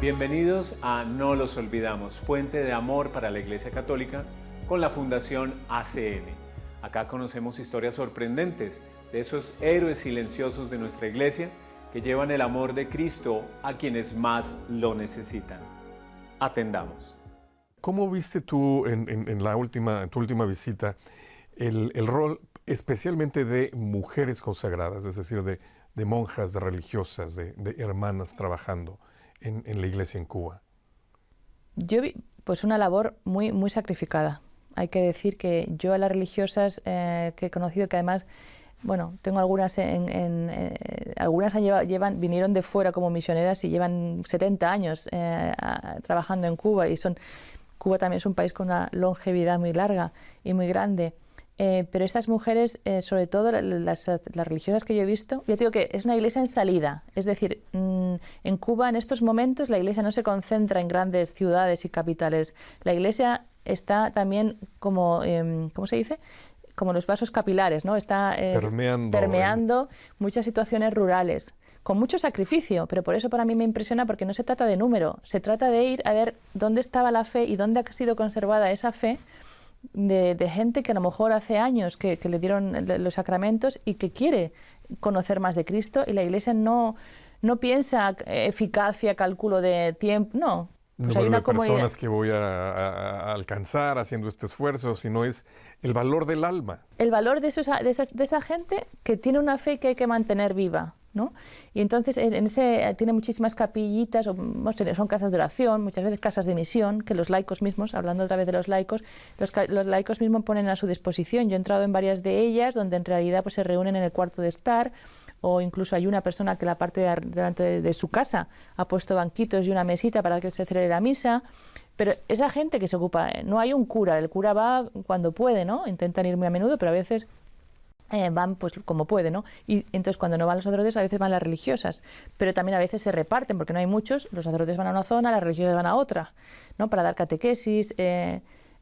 Bienvenidos a No los olvidamos, puente de amor para la Iglesia Católica con la Fundación ACN. Acá conocemos historias sorprendentes de esos héroes silenciosos de nuestra Iglesia que llevan el amor de Cristo a quienes más lo necesitan. Atendamos. ¿Cómo viste tú en tu última visita el rol especialmente de mujeres consagradas, es decir, de monjas, de religiosas, de hermanas trabajando en la iglesia en Cuba? Yo vi pues una labor muy sacrificada. Hay que decir que yo a las religiosas que he conocido, que además, bueno, tengo algunas, algunas vinieron de fuera como misioneras y llevan 70 años trabajando en Cuba, y Cuba también es un país con una longevidad muy larga y muy grande. Pero estas mujeres, sobre todo las religiosas que yo he visto, yo digo que es una iglesia en salida. Es decir, en Cuba en estos momentos la iglesia no se concentra en grandes ciudades y capitales. La iglesia está también como, ¿cómo se dice?, como los vasos capilares, ¿no? Está permeando muchas situaciones rurales, con mucho sacrificio, pero por eso para mí me impresiona, porque no se trata de número, se trata de ir a ver dónde estaba la fe y dónde ha sido conservada esa fe de gente que a lo mejor hace años que le dieron los sacramentos y que quiere conocer más de Cristo, y la Iglesia no piensa eficacia, cálculo de tiempo, no. Pues hay una personas que voy a alcanzar haciendo este esfuerzo, sino es el valor del alma. El valor de esa gente que tiene una fe que hay que mantener viva, ¿no? Y entonces tiene muchísimas capillitas, son casas de oración, muchas veces casas de misión, que los laicos mismos, hablando otra vez de los laicos mismos ponen a su disposición. Yo he entrado en varias de ellas, donde en realidad pues se reúnen en el cuarto de estar, o incluso hay una persona que la parte delante de su casa ha puesto banquitos y una mesita para que se celebre la misa. Pero esa gente que se ocupa, no hay un cura, el cura va cuando puede, ¿no? Intentan ir muy a menudo, pero a veces van pues como puede, ¿no? Y entonces cuando no van los sacerdotes, a veces van las religiosas, pero también a veces se reparten, porque no hay muchos, los sacerdotes van a una zona, las religiosas van a otra, ¿no? Para dar catequesis.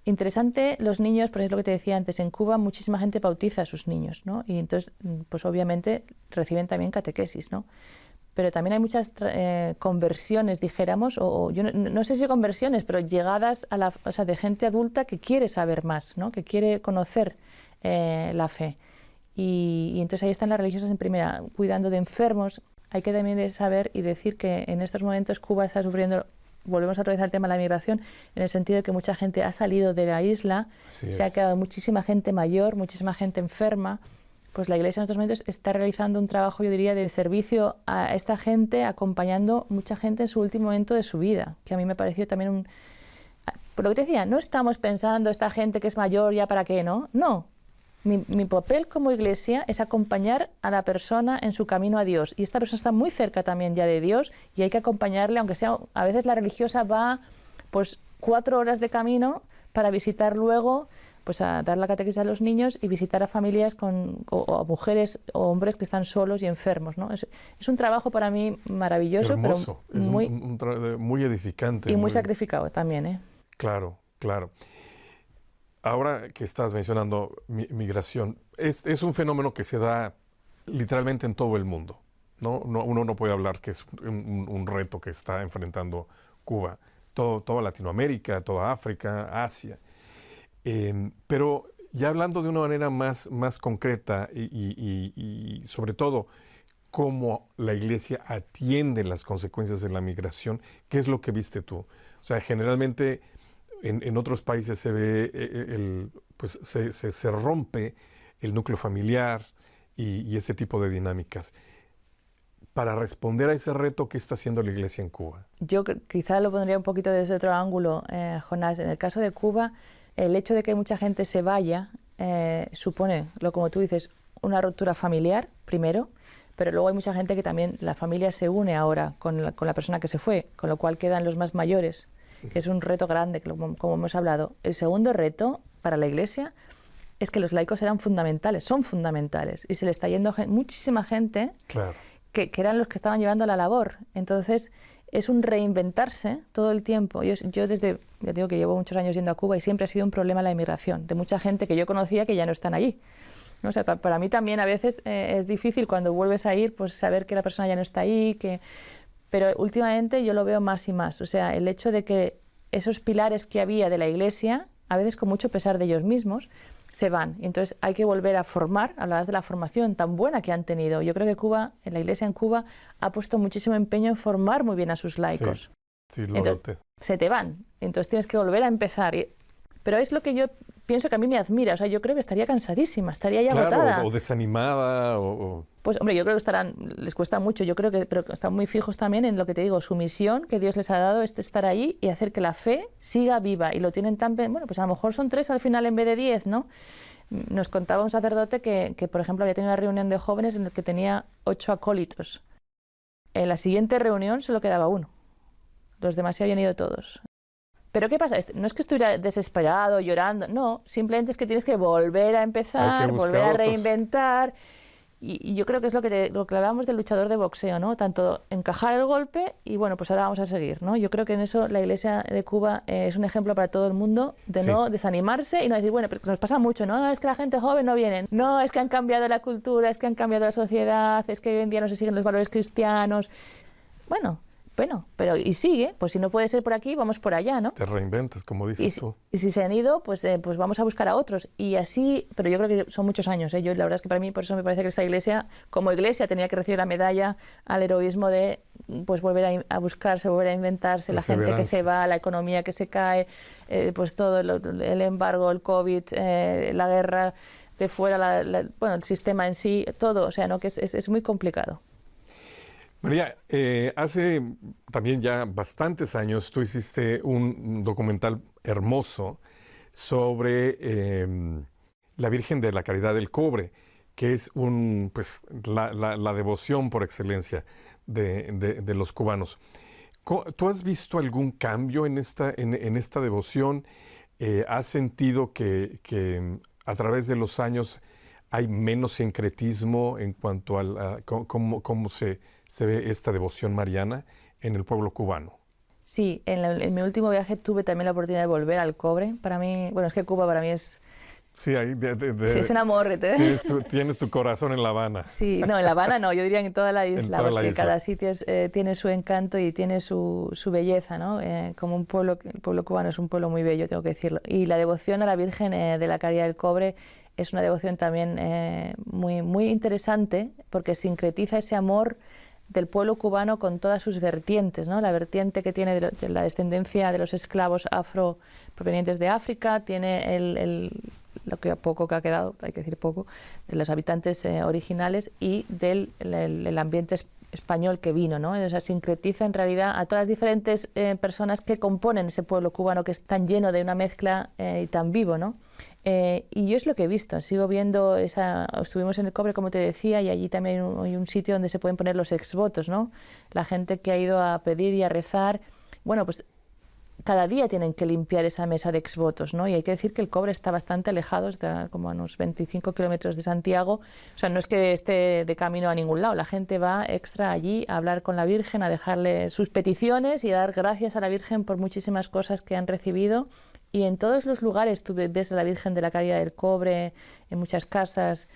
Interesante, los niños, por ejemplo, lo que te decía antes, en Cuba muchísima gente bautiza a sus niños, ¿no? Y entonces, pues obviamente reciben también catequesis, ¿no? Pero también hay muchas conversiones, dijéramos, o yo no sé si conversiones, pero llegadas o sea, de gente adulta que quiere saber más, ¿no? Que quiere conocer la fe. Y entonces ahí están las religiosas en primera, cuidando de enfermos. Hay que también saber y decir que en estos momentos Cuba está sufriendo, volvemos a otra vez al tema de la migración, en el sentido de que mucha gente ha salido de la isla, se ha quedado muchísima gente mayor, muchísima gente enferma. Pues la Iglesia en estos momentos está realizando un trabajo, yo diría, de servicio a esta gente, acompañando mucha gente en su último momento de su vida, que a mí me pareció también por lo que te decía, no estamos pensando esta gente que es mayor, ya para qué, ¿no? No. Mi papel como Iglesia es acompañar a la persona en su camino a Dios, y esta persona está muy cerca también ya de Dios y hay que acompañarle, aunque sea, a veces la religiosa va pues 4 horas de camino para visitar luego, pues a dar la catequesis a los niños y visitar a familias o a mujeres o hombres que están solos y enfermos, ¿no? Es un trabajo para mí maravilloso, hermoso, pero es muy edificante. Y muy sacrificado también, ¿eh? Claro, claro. Ahora que estás mencionando migración, es un fenómeno que se da literalmente en todo el mundo, ¿no? Uno no puede hablar que es un reto que está enfrentando Cuba. Toda Latinoamérica, toda África, Asia. Pero ya hablando de una manera más concreta y sobre todo cómo la Iglesia atiende las consecuencias de la migración, ¿qué es lo que viste tú? O sea, generalmente en otros países se ve, pues se rompe el núcleo familiar y ese tipo de dinámicas. Para responder a ese reto, ¿qué está haciendo la Iglesia en Cuba? Yo quizá lo pondría un poquito desde otro ángulo, Jonás. En el caso de Cuba, el hecho de que mucha gente se vaya supone, como tú dices, una ruptura familiar, primero, pero luego hay mucha gente que también, la familia se une ahora con la persona que se fue, con lo cual quedan los más mayores, que es un reto grande, como hemos hablado. El segundo reto para la Iglesia es que los laicos son fundamentales, y se le está yendo muchísima gente, claro, que eran los que estaban llevando la labor. Entonces, es un reinventarse todo el tiempo. Yo ya digo que llevo muchos años yendo a Cuba y siempre ha sido un problema la inmigración, de mucha gente que yo conocía que ya no están allí, ¿no? O sea, para mí también a veces es difícil cuando vuelves a ir, pues saber que la persona ya no está ahí, pero últimamente yo lo veo más y más. O sea, el hecho de que esos pilares que había de la Iglesia, a veces con mucho pesar de ellos mismos, se van. Entonces hay que volver a formar. Hablabas de la formación tan buena que han tenido. Yo creo que Cuba, la Iglesia en Cuba, ha puesto muchísimo empeño en formar muy bien a sus laicos. Sí, lo Entonces, noté. se te van. Entonces tienes que volver a empezar. Pero es lo que yo pienso que a mí me admira. O sea, yo creo que estaría cansadísima, estaría ya agotada. O desanimada. Pues hombre, yo creo que les cuesta mucho, yo creo que, pero están muy fijos también en lo que te digo, su misión que Dios les ha dado es estar ahí y hacer que la fe siga viva. Y lo tienen tan, bueno, pues a lo mejor son 3 al final en vez de 10, ¿no? Nos contaba un sacerdote que, por ejemplo, había tenido una reunión de jóvenes en la que tenía 8 acólitos. En la siguiente reunión solo quedaba 1. Los demás se habían ido todos. Pero ¿qué pasa? No es que estuviera desesperado, llorando, no, simplemente es que tienes que volver a empezar, volver a reinventar. Y yo creo que es lo que hablábamos del luchador de boxeo, ¿no? Tanto encajar el golpe y, bueno, pues ahora vamos a seguir, ¿no? Yo creo que en eso la Iglesia de Cuba es un ejemplo para todo el mundo de no desanimarse y no decir, bueno, pero nos pasa mucho, ¿no? Es que la gente joven no viene, no, es que han cambiado la cultura, es que han cambiado la sociedad, es que hoy en día no se siguen los valores cristianos. Bueno, pero y sigue, pues si no puede ser por aquí, vamos por allá, ¿no? Te reinventas, como dices tú. Y si se han ido, pues vamos a buscar a otros. Y así, pero yo creo que son muchos años. Yo, la verdad es que para mí, por eso me parece que esta iglesia, como iglesia, tenía que recibir la medalla al heroísmo de pues volver a buscarse, volver a inventarse, la gente que se va, la economía que se cae, pues todo el embargo, el COVID, la guerra de fuera, bueno, el sistema en sí, todo. O sea, ¿no? Que es muy complicado. María, hace también ya bastantes años tú hiciste un documental hermoso sobre la Virgen de la Caridad del Cobre, que es pues, la devoción por excelencia de los cubanos. ¿Tú has visto algún cambio en esta devoción? ¿Has sentido que a través de los años hay menos sincretismo en cuanto a cómo se ve esta devoción mariana en el pueblo cubano? Sí, en mi último viaje tuve también la oportunidad de volver al cobre. Para mí, bueno, es que Cuba para mí es... Sí, sí, es un amor. Tienes tu corazón en La Habana. Sí, no, en La Habana no, yo diría en toda la isla, porque cada sitio tiene su encanto y tiene su belleza, ¿no? Como el pueblo cubano es un pueblo muy bello, tengo que decirlo. Y la devoción a la Virgen de la Caridad del Cobre es una devoción también muy, muy interesante, porque sincretiza ese amor del pueblo cubano con todas sus vertientes, ¿no? La vertiente que tiene de la descendencia de los esclavos afro provenientes de África, tiene lo que poco que ha quedado, hay que decir poco, de los habitantes originales y del ambiente español que vino, ¿no? O sea, sincretiza en realidad a todas las diferentes personas que componen ese pueblo cubano que es tan lleno de una mezcla y tan vivo, ¿no? Y yo es lo que he visto, sigo viendo estuvimos en el Cobre, como te decía, y allí también hay un sitio donde se pueden poner los exvotos, ¿no? La gente que ha ido a pedir y a rezar, bueno, pues cada día tienen que limpiar esa mesa de exvotos, ¿no? Y hay que decir que el Cobre está bastante alejado, está como a unos 25 kilómetros de Santiago, o sea, no es que esté de camino a ningún lado, la gente va extra allí a hablar con la Virgen, a dejarle sus peticiones y a dar gracias a la Virgen por muchísimas cosas que han recibido. Y en todos los lugares tú ves a la Virgen de la Caridad del Cobre, en muchas casas.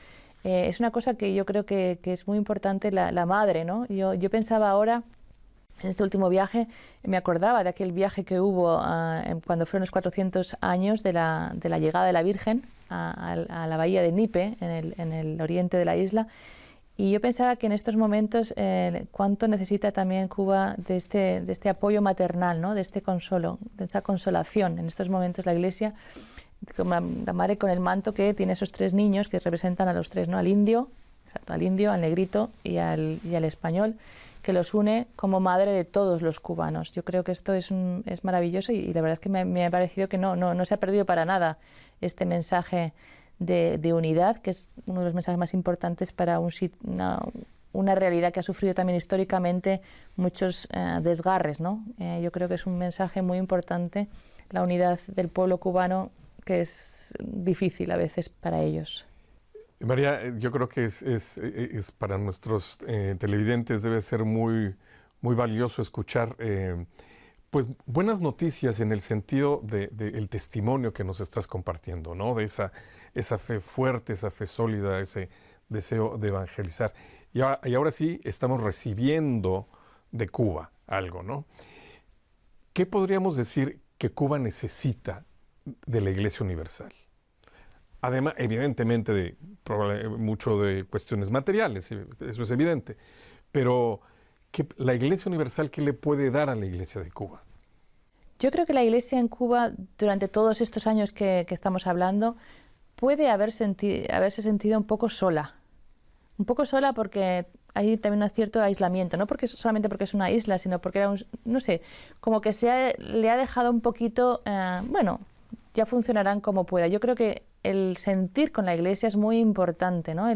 Es una cosa que yo creo que es muy importante, la madre, ¿no? Yo pensaba ahora, en este último viaje, me acordaba de aquel viaje que hubo cuando fueron los 400 años de la llegada de la Virgen a la bahía de Nipe, en el oriente de la isla. Y yo pensaba que en estos momentos cuánto necesita también Cuba de este apoyo maternal, ¿no? De este consolo, de esta consolación. En estos momentos la Iglesia, como la madre con el manto que tiene esos 3 niños que representan a los 3, ¿no? Al indio, al negrito y al español, que los une como madre de todos los cubanos. Yo creo que esto es maravilloso y la verdad es que me ha parecido que no se ha perdido para nada este mensaje de unidad, que es uno de los mensajes más importantes para una realidad que ha sufrido también históricamente muchos desgarres, ¿no? Yo creo que es un mensaje muy importante, la unidad del pueblo cubano, que es difícil a veces para ellos. María, yo creo que es para nuestros televidentes debe ser muy, muy valioso escuchar pues buenas noticias en el sentido del testimonio que nos estás compartiendo, ¿no? De esa fe fuerte, esa fe sólida, ese deseo de evangelizar. Y ahora sí estamos recibiendo de Cuba algo, ¿no? ¿Qué podríamos decir que Cuba necesita de la Iglesia Universal? Además, evidentemente, mucho de cuestiones materiales, eso es evidente, pero la Iglesia Universal, ¿qué le puede dar a la Iglesia de Cuba? Yo creo que la Iglesia en Cuba, durante todos estos años que estamos hablando, puede haberse sentido un poco sola. Un poco sola porque hay también un cierto aislamiento, no solamente porque es una isla, sino porque era no sé, como que le ha dejado un poquito, bueno, ya funcionarán como pueda. Yo creo que el sentir con la Iglesia es muy importante, ¿no?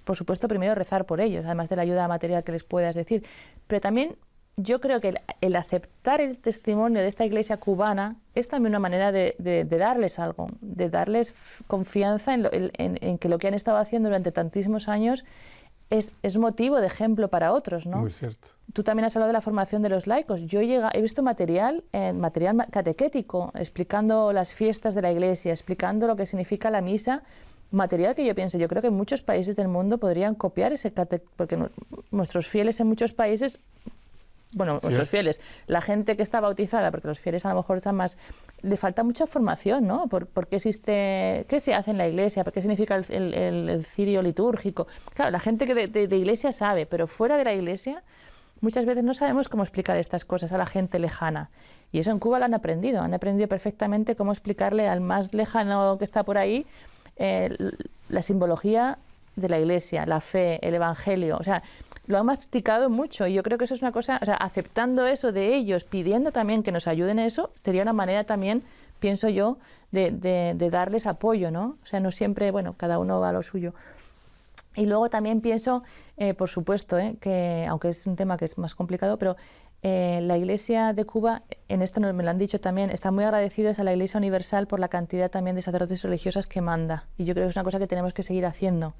Por supuesto, primero rezar por ellos, además de la ayuda material que les puedas decir, pero también yo creo que el aceptar el testimonio de esta Iglesia cubana es también una manera de darles algo, de darles confianza en que lo que han estado haciendo durante tantísimos años es motivo de ejemplo para otros, ¿no? Muy cierto. Tú también has hablado de la formación de los laicos. Yo he visto material catequético, explicando las fiestas de la Iglesia, explicando lo que significa la misa, material que yo creo que muchos países del mundo podrían copiar porque nuestros fieles en muchos países, bueno, nuestros fieles, la gente que está bautizada, porque los fieles a lo mejor están más, le falta mucha formación, ¿no? ¿Por qué existe, qué se hace en la Iglesia? ¿Por qué significa el cirio litúrgico? Claro, la gente que de Iglesia sabe, pero fuera de la Iglesia muchas veces no sabemos cómo explicar estas cosas a la gente lejana. Y eso en Cuba lo han aprendido perfectamente cómo explicarle al más lejano que está por ahí la simbología de la Iglesia, la fe, el Evangelio, o sea, lo han masticado mucho y yo creo que eso es una cosa, o sea, aceptando eso de ellos, pidiendo también que nos ayuden en eso, sería una manera también, pienso yo, de darles apoyo, ¿no? O sea, no siempre, bueno, cada uno va a lo suyo. Y luego también pienso, por supuesto, que aunque es un tema que es más complicado, pero la Iglesia de Cuba, en esto me lo han dicho también, están muy agradecidos a la Iglesia Universal por la cantidad también de sacerdotes religiosas que manda. Y yo creo que es una cosa que tenemos que seguir haciendo.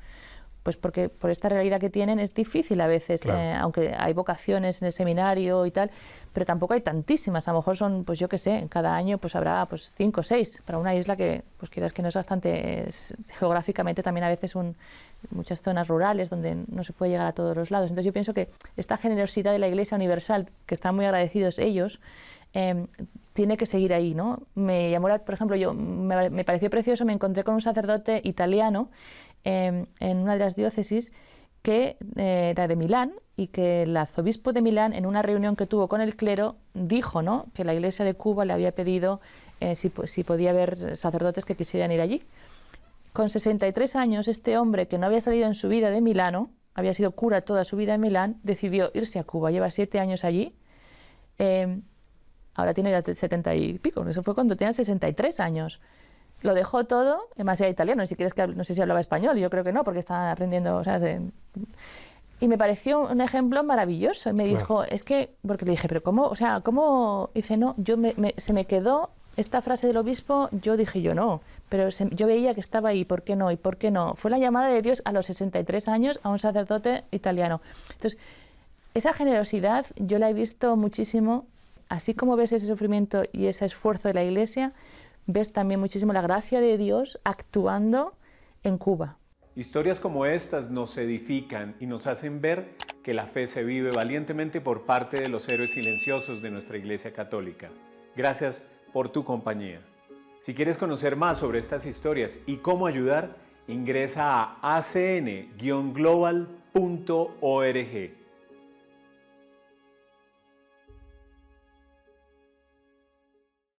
Pues porque por esta realidad que tienen es difícil a veces, claro. Aunque hay vocaciones en el seminario y tal, pero tampoco hay tantísimas. A lo mejor son, pues yo qué sé, cada año pues habrá pues 5 o 6 para una isla que, pues quieras que no es bastante, geográficamente también a veces muchas zonas rurales donde no se puede llegar a todos los lados. Entonces yo pienso que esta generosidad de la Iglesia Universal, que están muy agradecidos ellos, tiene que seguir ahí, ¿no? Me llamó, por ejemplo, me pareció precioso, me encontré con un sacerdote italiano en una de las diócesis que era de Milán y que el arzobispo de Milán, en una reunión que tuvo con el clero, dijo, ¿no?, que la Iglesia de Cuba le había pedido si podía haber sacerdotes que quisieran ir allí. Con 63 años, este hombre, que no había salido en su vida de Milano, había sido cura toda su vida en Milán, decidió irse a Cuba, lleva 7 años allí. Ahora tiene ya 70 y pico, eso fue cuando tenía 63 años. Lo dejó todo, además era italiano, no sé si hablaba español, yo creo que no, porque estaba aprendiendo, o sea, y me pareció un ejemplo maravilloso. Y me dijo, es que, porque le dije, pero ¿cómo? O sea, ¿cómo? Dice, no, se me quedó esta frase del obispo, yo dije, yo no, pero yo veía que estaba ahí, ¿por qué no? ¿Y por qué no? Fue la llamada de Dios a los 63 años a un sacerdote italiano. Entonces, esa generosidad yo la he visto muchísimo, así como ves ese sufrimiento y ese esfuerzo de la Iglesia, ves también muchísimo la gracia de Dios actuando en Cuba. Historias como estas nos edifican y nos hacen ver que la fe se vive valientemente por parte de los héroes silenciosos de nuestra Iglesia Católica. Gracias por tu compañía. Si quieres conocer más sobre estas historias y cómo ayudar, ingresa a acn-global.org.